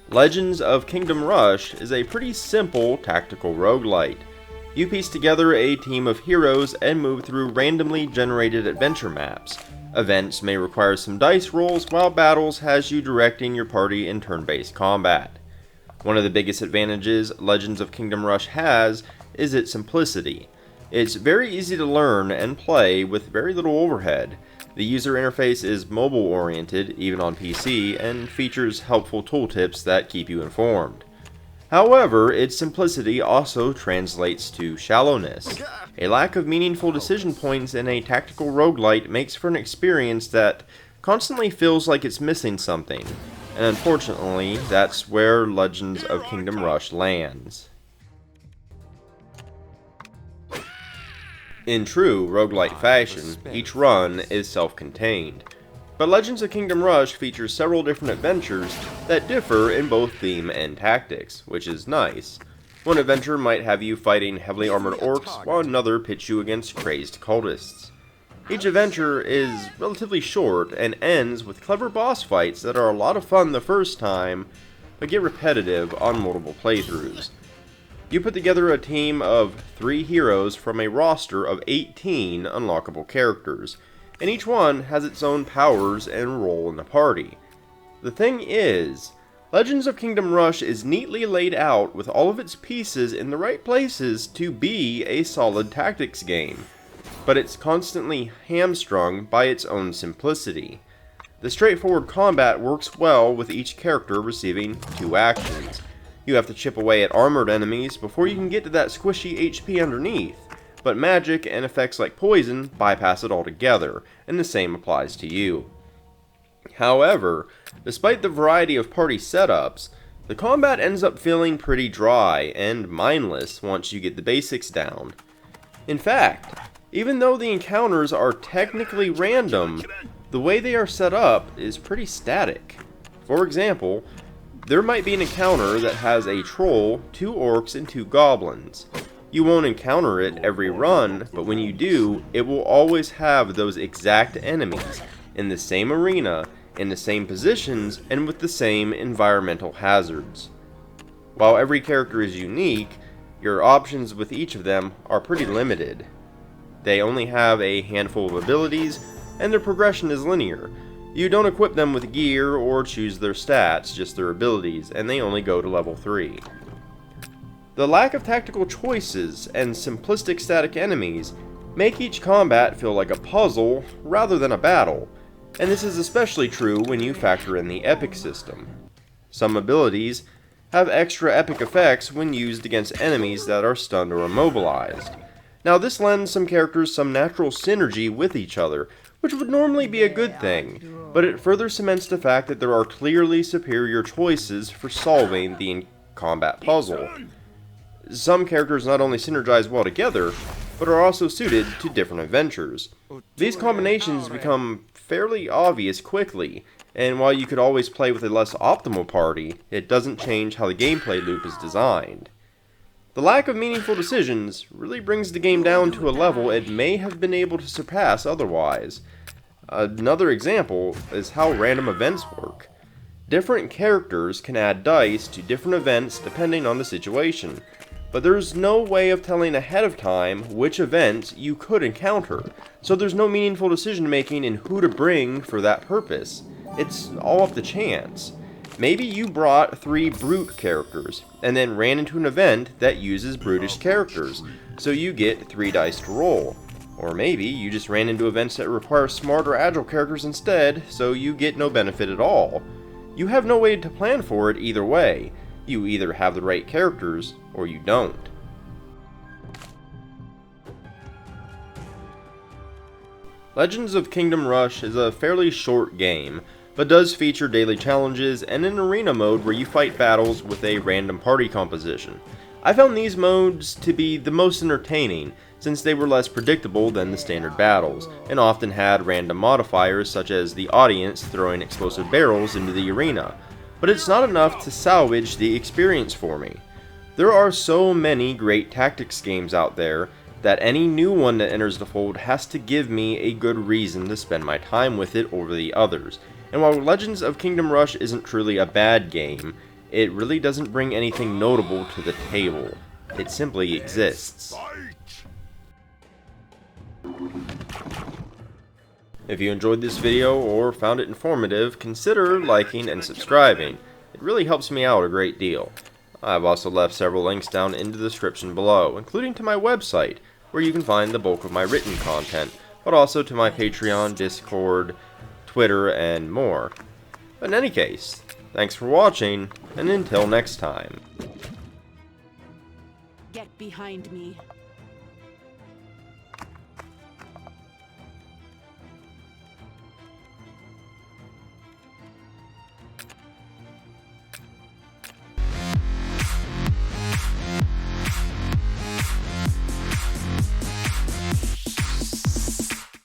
Legends of Kingdom Rush is a pretty simple tactical roguelite. You piece together a team of heroes and move through randomly generated adventure maps. Events may require some dice rolls, while battles has you directing your party in turn-based combat. One of the biggest advantages Legends of Kingdom Rush has is its simplicity. It's very easy to learn and play with very little overhead. The user interface is mobile-oriented, even on PC, and features helpful tooltips that keep you informed. However, its simplicity also translates to shallowness. A lack of meaningful decision points in a tactical roguelite makes for an experience that constantly feels like it's missing something, and unfortunately, that's where Legends of Kingdom Rush lands. In true roguelite fashion, each run is self-contained, but Legends of Kingdom Rush features several different adventures that differ in both theme and tactics, which is nice. One adventure might have you fighting heavily armored orcs, while another pits you against crazed cultists. Each adventure is relatively short and ends with clever boss fights that are a lot of fun the first time, but get repetitive on multiple playthroughs. You put together a team of 3 heroes from a roster of 18 unlockable characters, and each one has its own powers and role in the party. The thing is, Legends of Kingdom Rush is neatly laid out with all of its pieces in the right places to be a solid tactics game, but it's constantly hamstrung by its own simplicity. The straightforward combat works well with each character receiving 2 actions. You have to chip away at armored enemies before you can get to that squishy HP underneath, but magic and effects like poison bypass it altogether, and the same applies to you. However, despite the variety of party setups, the combat ends up feeling pretty dry and mindless once you get the basics down. In fact, even though the encounters are technically random, the way they are set up is pretty static. For example, there might be an encounter that has a troll, 2 orcs, and 2 goblins. You won't encounter it every run, but when you do, it will always have those exact enemies, in the same arena, in the same positions, and with the same environmental hazards. While every character is unique, your options with each of them are pretty limited. They only have a handful of abilities, and their progression is linear. You don't equip them with gear or choose their stats, just their abilities, and they only go to level 3. The lack of tactical choices and simplistic static enemies make each combat feel like a puzzle rather than a battle, and this is especially true when you factor in the epic system. Some abilities have extra epic effects when used against enemies that are stunned or immobilized. Now this lends some characters some natural synergy with each other, which would normally be a good thing, but it further cements the fact that there are clearly superior choices for solving the in-combat puzzle. Some characters not only synergize well together, but are also suited to different adventures. These combinations become fairly obvious quickly, and while you could always play with a less optimal party, it doesn't change how the gameplay loop is designed. The lack of meaningful decisions really brings the game down to a level it may have been able to surpass otherwise. Another example is how random events work. Different characters can add dice to different events depending on the situation, but there's no way of telling ahead of time which events you could encounter, so there's no meaningful decision making in who to bring for that purpose. It's all up to chance. Maybe you brought 3 brute characters, and then ran into an event that uses brutish characters, so you get 3 dice to roll. Or maybe you just ran into events that require smart or agile characters instead, so you get no benefit at all. You have no way to plan for it either way. You either have the right characters, or you don't. Legends of Kingdom Rush is a fairly short game, but does feature daily challenges and an arena mode where you fight battles with a random party composition. I found these modes to be the most entertaining, since they were less predictable than the standard battles, and often had random modifiers such as the audience throwing explosive barrels into the arena, but it's not enough to salvage the experience for me. There are so many great tactics games out there that any new one that enters the fold has to give me a good reason to spend my time with it over the others. And while Legends of Kingdom Rush isn't truly a bad game, it really doesn't bring anything notable to the table. It simply exists. If you enjoyed this video or found it informative, consider liking and subscribing. It really helps me out a great deal. I've also left several links down in the description below, including to my website, where you can find the bulk of my written content, but also to my Patreon, Discord, Twitter, and more. But in any case, thanks for watching, and until next time. Get behind me.